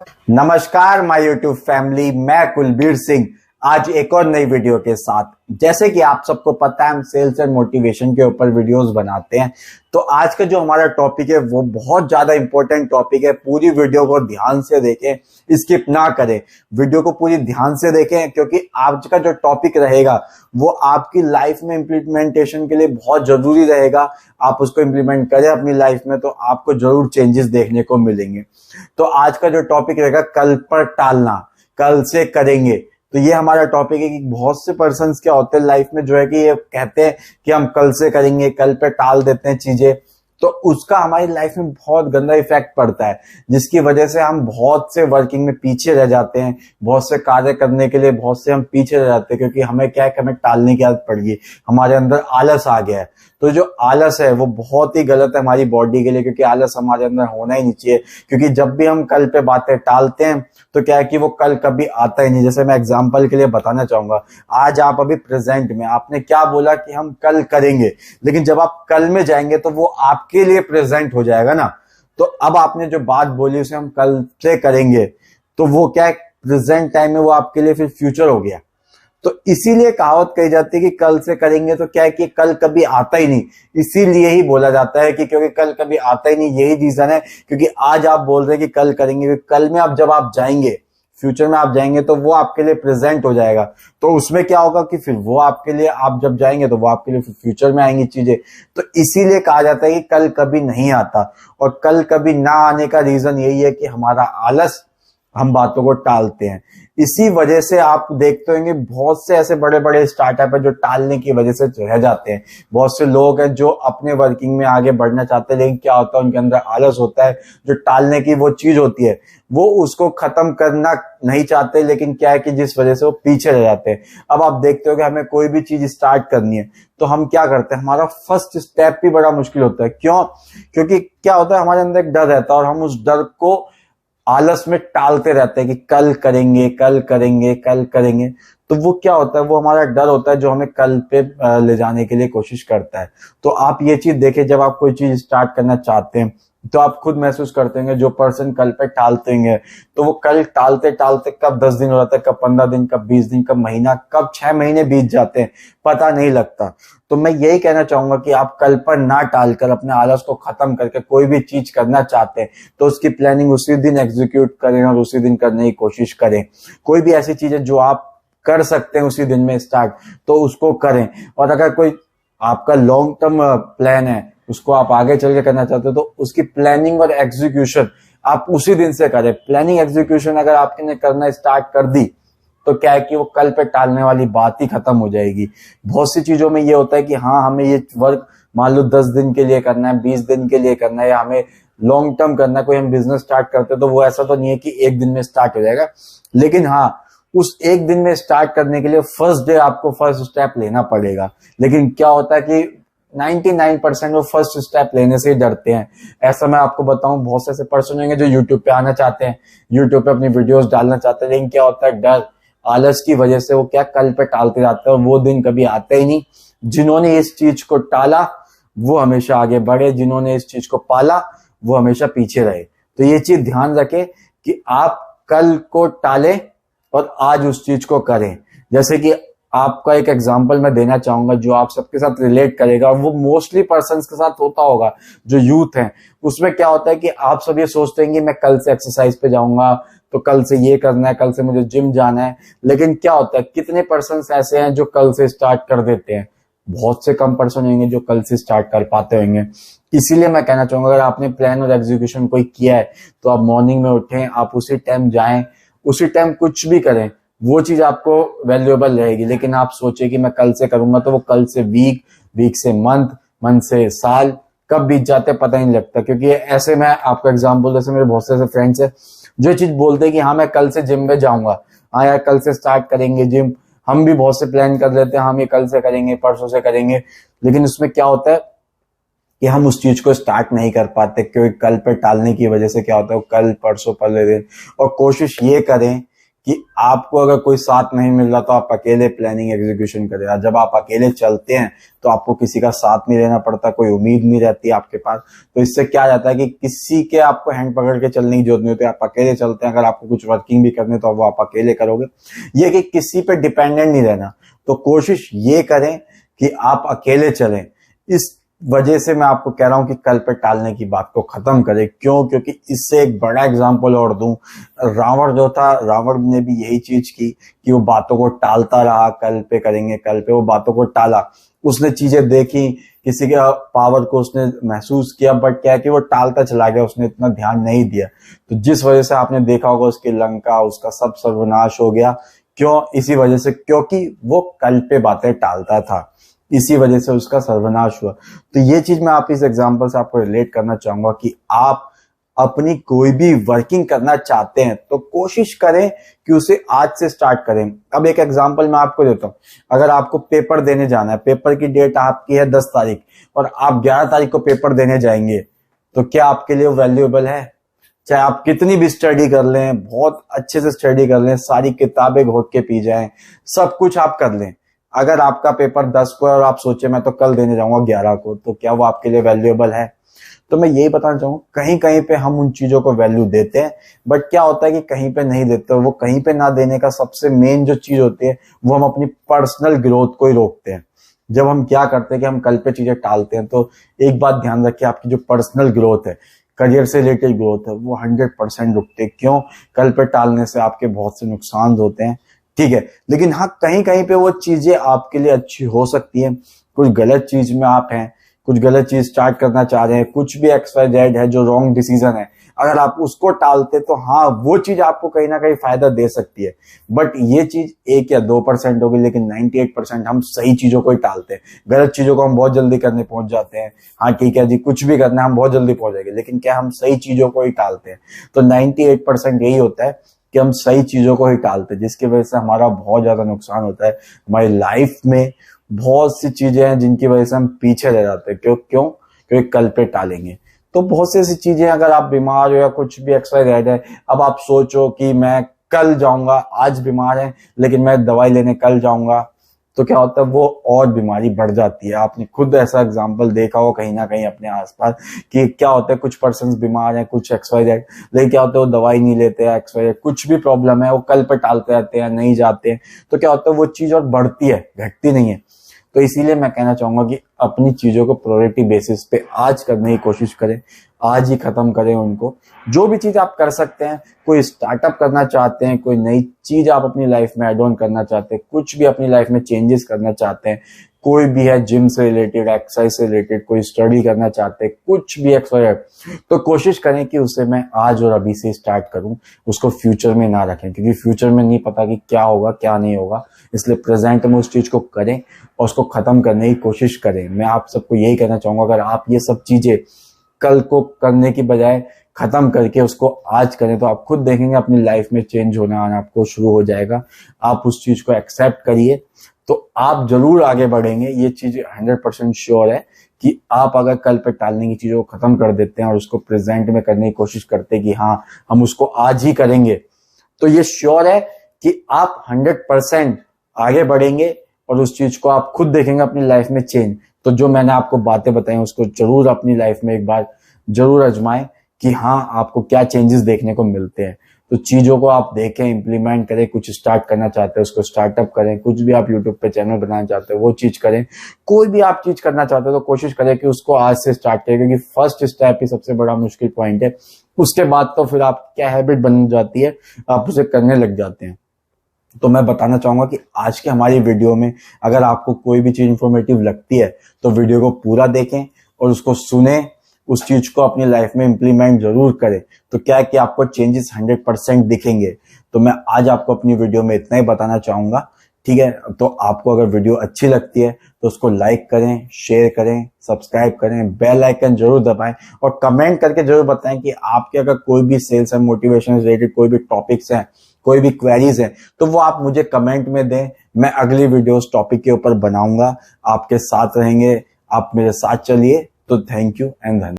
नमस्कार my YouTube family, मैं कुलबीर सिंह आज एक और नई वीडियो के साथ। जैसे कि आप सबको पता है, हम सेल्स एंड मोटिवेशन के ऊपर वीडियोस बनाते हैं। तो आज का जो हमारा टॉपिक है वो बहुत ज्यादा इंपॉर्टेंट टॉपिक है। पूरी वीडियो को ध्यान से देखें, स्किप ना करें, वीडियो को पूरी ध्यान से देखें, क्योंकि आज का जो टॉपिक रहेगा वो आपकी लाइफ में इम्प्लीमेंटेशन के लिए बहुत जरूरी रहेगा। आप उसको इम्प्लीमेंट करें अपनी लाइफ में तो आपको जरूर चेंजेस देखने को मिलेंगे। तो आज का जो टॉपिक रहेगा, कल पर टालना, कल से करेंगे। तो ये हमारा टॉपिक है कि बहुत से पर्सन्स क्या होते हैं लाइफ में, जो है कि ये कहते हैं कि हम कल से करेंगे, कल पे टाल देते हैं चीजें। तो उसका हमारी लाइफ में बहुत गंदा इफेक्ट पड़ता है, जिसकी वजह से हम बहुत से वर्किंग में पीछे रह जाते हैं, बहुत से कार्य करने के लिए बहुत से हम पीछे रह जाते हैं, क्योंकि हमें क्या है कि हमें टालने की आदत पड़ गई, हमारे अंदर आलस आ गया है। तो जो आलस है वो बहुत ही गलत है हमारी बॉडी के लिए, क्योंकि आलस हमारे अंदर होना ही नहीं चाहिए। क्योंकि जब भी हम कल पे बातें टालते हैं तो क्या है कि वो कल कभी आता ही नहीं। जैसे मैं एग्जांपल के लिए बताना चाहूंगा, आज आप अभी प्रेजेंट में आपने क्या बोला कि हम कल करेंगे, लेकिन जब आप कल में जाएंगे तो वो आपके लिए प्रेजेंट हो जाएगा ना। तो अब आपने जो बात बोली उसे हम कल से करेंगे, तो वो क्या है, प्रेजेंट टाइम में वो आपके लिए फिर फ्यूचर हो गया। तो इसीलिए कहावत कही जाती है कि कल से करेंगे, तो क्या है कि कल कभी आता ही नहीं। इसीलिए ही बोला जाता है कि क्योंकि कल कभी आता ही नहीं, यही रीजन है। क्योंकि आज आप बोल रहे हैं कि कल करेंगे, कल में जब आप जाएंगे, फ्यूचर में आप जाएंगे तो वो आपके लिए प्रेजेंट हो जाएगा। तो उसमें क्या होगा कि फिर वो आपके लिए, आप जब जाएंगे तो वो आपके लिए फ्यूचर में आएंगी चीजें। तो इसीलिए कहा जाता है कि कल कभी नहीं आता। और कल कभी ना आने का रीजन यही है कि हमारा आलस, हम बातों को टालते हैं। इसी वजह से आप देखते होंगे बहुत से ऐसे बड़े बड़े स्टार्टअप है जो टालने की वजह से रह जाते हैं। बहुत से लोग हैं जो अपने वर्किंग में आगे बढ़ना चाहते हैं, लेकिन क्या होता है उनके अंदर आलस होता है। जो टालने की वो चीज होती है वो उसको खत्म करना नहीं चाहते, लेकिन क्या है कि जिस वजह से वो पीछे रह जाते हैं। अब आप देखते हो कि हमें कोई भी चीज स्टार्ट करनी है तो हम क्या करते हैं, हमारा फर्स्ट स्टेप भी बड़ा मुश्किल होता है। क्यों? क्योंकि क्या होता है, हमारे अंदर एक डर रहता है और हम उस डर को आलस में टालते रहते हैं कि कल करेंगे, कल करेंगे, कल करेंगे। तो वो क्या होता है, वो हमारा डर होता है जो हमें कल पे ले जाने के लिए कोशिश करता है। तो आप ये चीज देखें, जब आप कोई चीज स्टार्ट करना चाहते हैं तो आप खुद महसूस करते हैं जो पर्सन कल पे टालते हैं, तो वो कल टालते टालते कब 10 दिन हो जाता है, कब 15 दिन, कब 20 दिन, कब महीना, कब 6 महीने बीत जाते हैं, पता नहीं लगता। तो मैं यही कहना चाहूंगा कि आप कल पर ना टालकर अपने आलस को खत्म करके कोई भी चीज करना चाहते हैं तो उसकी प्लानिंग उसी दिन एग्जीक्यूट करें और उसी दिन करने की कोशिश करें। कोई भी ऐसी चीज है जो आप कर सकते हैं उसी दिन में स्टार्ट, तो उसको करें। और अगर कोई आपका लॉन्ग टर्म प्लान है, उसको आप आगे चल के करना चाहते हो, तो उसकी प्लानिंग और एग्जीक्यूशन आप उसी दिन से करें। प्लानिंग एग्जीक्यूशन अगर आपने करना स्टार्ट कर दी तो क्या है कि वो कल पे टालने वाली बात ही खत्म हो जाएगी। बहुत सी चीजों में ये होता है कि हाँ, हमें ये वर्क मान लो 10 दिन के लिए करना है, 20 दिन के लिए करना है, या हमें लॉन्ग टर्म करना है। कोई हम बिजनेस स्टार्ट करते हैं तो वो ऐसा तो नहीं है कि एक दिन में स्टार्ट हो जाएगा, लेकिन हाँ, उस एक दिन में स्टार्ट करने के लिए फर्स्ट डे आपको फर्स्ट स्टेप लेना पड़ेगा। लेकिन क्या होता है कि 99% वो फर्स्ट स्टेप लेने से ही डरते हैं। ऐसा मैं आपको बताऊं, बहुत से ऐसे पर्सन होंगे जो यूट्यूब पे आना चाहते हैं, यूट्यूब पे अपनी वीडियोस डालना चाहते हैं, लेकिन क्या होता है, डर, आलस की वजह से वो क्या कल पे टालते जाते हैं और वो दिन कभी आता ही नहीं। जिन्होंने इस चीज को टाला वो हमेशा आगे बढ़े, जिन्होंने इस चीज को पाला वो हमेशा पीछे रहे। तो ये चीज ध्यान रखें कि आप कल को टालें और आज उस चीज को करें। जैसे कि आपका एक एग्जांपल मैं देना चाहूंगा जो आप सबके साथ रिलेट करेगा, और वो मोस्टली पर्सन्स के साथ होता होगा जो यूथ हैं। उसमें क्या होता है कि आप सब ये सोचते हैं कि मैं कल से एक्सरसाइज पे जाऊंगा, तो कल से ये करना है, कल से मुझे जिम जाना है। लेकिन क्या होता है, कितने पर्सन्स ऐसे हैं जो कल से स्टार्ट कर देते हैं? बहुत से कम पर्सन होंगे जो कल से स्टार्ट कर पाते होंगे। इसीलिए मैं कहना चाहूंगा, अगर आपने प्लान और एग्जीक्यूशन कोई किया है तो आप मॉर्निंग में उठें, आप उसी टाइम जाएं, उसी टाइम कुछ भी करें, वो चीज आपको वैल्यूएबल रहेगी। लेकिन आप सोचे कि मैं कल से करूंगा, तो वो कल से वीक, वीक से मंथ, मंथ से साल कब बीत जाते पता ही नहीं लगता। क्योंकि ऐसे मैं आपको एग्जांपल, जैसे मेरे बहुत से ऐसे फ्रेंड्स है जो चीज बोलते हैं कि हाँ मैं कल से जिम में जाऊंगा, हाँ यार कल से स्टार्ट करेंगे जिम, हम भी बहुत से प्लान कर लेते हैं, हम ये कल से करेंगे, परसों से करेंगे। लेकिन उसमें क्या होता है कि हम उस चीज को स्टार्ट नहीं कर पाते, क्योंकि कल पे टालने की वजह से क्या होता है, कल परसों पहले दिन। और कोशिश ये करें कि आपको अगर कोई साथ नहीं मिल रहा तो आप अकेले प्लानिंग एग्जीक्यूशन करें। जब आप अकेले चलते हैं तो आपको किसी का साथ नहीं लेना पड़ता, कोई उम्मीद नहीं रहती आपके पास। तो इससे क्या जाता है कि किसी के आपको हैंड पकड़ के चलने की जरूरत नहीं होती, आप अकेले चलते हैं। अगर आपको कुछ वर्किंग भी करने तो वो आप अकेले करोगे। ये कि किसी पे डिपेंडेंट नहीं रहना, तो कोशिश ये करें कि आप अकेले चलें। इस वजह से मैं आपको कह रहा हूं कि कल पे टालने की बात को खत्म करें। क्यों? क्योंकि इससे एक बड़ा एग्जांपल और दूं, रावण जो था, रावण ने भी यही चीज की कि वो बातों को टालता रहा, कल पे करेंगे, कल पे, वो बातों को टाला। उसने चीजें देखी, किसी के पावर को उसने महसूस किया, बट क्या है कि वो टालता चला गया, उसने इतना ध्यान नहीं दिया। तो जिस वजह से आपने देखा होगा उसकी लंका, उसका सब सर्वनाश हो गया। क्यों? इसी वजह से, क्योंकि वो कल पे बातें टालता था, इसी वजह से उसका सर्वनाश हुआ। तो ये चीज मैं आप इस एग्जांपल से आपको रिलेट करना चाहूंगा कि आप अपनी कोई भी वर्किंग करना चाहते हैं तो कोशिश करें कि उसे आज से स्टार्ट करें। अब एक एग्जांपल मैं आपको देता हूं। अगर आपको पेपर देने जाना है, पेपर की डेट आपकी है 10 तारीख और आप 11 तारीख को पेपर देने जाएंगे, तो क्या आपके लिए वैल्यूएबल है? चाहे आप कितनी भी स्टडी कर लें, बहुत अच्छे से स्टडी कर लें, सारी किताबें घोट के पी जाएं, सब कुछ आप कर लें, अगर आपका पेपर 10 को है और आप सोचे मैं तो कल देने जाऊंगा 11 को, तो क्या वो आपके लिए वैल्यूएबल है? तो मैं यही बताना चाहूंगा, कहीं कहीं पे हम उन चीजों को वैल्यू देते हैं, बट क्या होता है कि कहीं पे नहीं देते। वो कहीं पे ना देने का सबसे मेन जो चीज होती है वो हम अपनी पर्सनल ग्रोथ को ही रोकते हैं। जब हम क्या करते हैं कि हम कल पे चीजें टालते हैं, तो एक बात ध्यान रखिए, आपकी जो पर्सनल ग्रोथ है, करियर से रिलेटेड ग्रोथ है, वो 100% रुकते हैं। क्यों? कल पे टालने से आपके बहुत से नुकसान होते हैं, ठीक है। लेकिन हाँ, कहीं कहीं पे वो चीजें आपके लिए अच्छी हो सकती है। कुछ गलत चीज में आप हैं, कुछ गलत चीज स्टार्ट करना चाह रहे हैं, कुछ भी XYZ है जो रॉन्ग डिसीजन है, अगर आप उसको टालते तो हाँ, वो चीज आपको कहीं ना कहीं फायदा दे सकती है। बट ये चीज 1 या 2% होगी, लेकिन 98% हम सही चीजों को ही टालते हैं। गलत चीजों को हम बहुत जल्दी करने पहुंच जाते हैं। हाँ ठीक है जी, कुछ भी करना है हम बहुत जल्दी पहुंचेंगे, लेकिन क्या हम सही चीजों को ही टालते हैं? तो 98% यही होता है कि हम सही चीजों को ही टालते हैं, जिसकी वजह से हमारा बहुत ज्यादा नुकसान होता है। हमारी लाइफ में बहुत सी चीजें हैं जिनकी वजह से हम पीछे रह जाते हैं। क्योंकि कल पे टालेंगे। तो बहुत सी ऐसी चीजें, अगर आप बीमार हो या कुछ भी XYZ है, अब आप सोचो कि मैं कल जाऊंगा, आज बीमार है लेकिन मैं दवाई लेने कल जाऊंगा, तो क्या होता है, वो और बीमारी बढ़ जाती है। आपने खुद ऐसा एग्जाम्पल देखा हो कहीं ना कहीं अपने आसपास कि क्या होता है, कुछ पर्सन्स बीमार हैं, कुछ XYZ, लेकिन क्या होता है वो दवाई नहीं लेते हैं, XYZ कुछ भी प्रॉब्लम है, वो कल पे टालते रहते हैं, नहीं जाते हैं। तो क्या होता है, वो चीज और बढ़ती है, घटती नहीं है। तो इसीलिए मैं कहना चाहूंगा कि अपनी चीजों को प्रायोरिटी बेसिस पे आज करने की कोशिश करें, आज ही खत्म करें उनको। जो भी चीज आप कर सकते हैं, कोई स्टार्टअप करना चाहते हैं, कोई नई चीज आप अपनी लाइफ में एड ऑन करना चाहते हैं, कुछ भी अपनी लाइफ में चेंजेस करना चाहते हैं, कोई भी है, जिम से रिलेटेड, एक्सरसाइज से रिलेटेड, कोई स्टडी करना चाहते हैं, कुछ भी एक्सरसाइज, तो कोशिश करें कि उसे मैं आज और अभी से स्टार्ट करूं, उसको फ्यूचर में ना रखें, क्योंकि फ्यूचर में नहीं पता कि क्या होगा क्या नहीं होगा। इसलिए प्रेजेंट में उस चीज को करें और उसको खत्म करने की कोशिश करें। मैं आप सबको यही कहना चाहूंगा, अगर आप ये सब चीजें कल को करने की बजाय खत्म करके उसको आज करें, तो आप खुद देखेंगे अपनी लाइफ में चेंज होना आना आपको शुरू हो जाएगा। आप उस चीज को एक्सेप्ट करिए तो आप जरूर आगे बढ़ेंगे। ये चीज 100% श्योर है कि आप अगर कल पे टालने की चीजों को खत्म कर देते हैं और उसको प्रेजेंट में करने की कोशिश करते हैं कि हाँ हम उसको आज ही करेंगे, तो ये श्योर है कि आप 100% आगे बढ़ेंगे और उस चीज को आप खुद देखेंगे अपनी लाइफ में चेंज। तो जो मैंने आपको बातें बताई उसको जरूर अपनी लाइफ में एक बार जरूर आजमाएं कि हाँ आपको क्या चेंजेस देखने को मिलते हैं। तो चीजों को आप देखें, इंप्लीमेंट करें। कुछ स्टार्ट करना चाहते हैं उसको स्टार्टअप करें, कुछ भी आप यूट्यूब पे चैनल बनाना चाहते हैं वो चीज करें, कोई भी आप चीज करना चाहते हैं तो कोशिश करें कि उसको आज से स्टार्ट करें, क्योंकि फर्स्ट स्टेप ही सबसे बड़ा मुश्किल पॉइंट है। उसके बाद तो फिर आप क्या हैबिट बन जाती है, आप उसे करने लग जाते हैं। तो मैं बताना चाहूंगा कि आज के हमारी वीडियो में अगर आपको कोई भी चीज इंफॉर्मेटिव लगती है तो वीडियो को पूरा देखें और उसको सुने, उस चीज को अपनी लाइफ में इंप्लीमेंट जरूर करें। तो क्या है कि आपको चेंजेस 100% दिखेंगे। तो मैं आज आपको अपनी वीडियो में इतना ही बताना चाहूंगा, ठीक है। तो आपको अगर वीडियो अच्छी लगती है तो उसको लाइक करें, शेयर करें, सब्सक्राइब करें, बेल आइकन जरूर दबाएं और कमेंट करके जरूर बताएं कि आपके अगर कोई भी सेल्स एंड मोटिवेशन रिलेटेड कोई भी टॉपिक्स हैं, कोई भी क्वेरीज हैं, तो वो आप मुझे कमेंट में दें। मैं अगली वीडियो उस टॉपिक के ऊपर बनाऊंगा, आपके साथ रहेंगे, आप मेरे साथ चलिए। तो थैंक यू एंड धन्यवाद।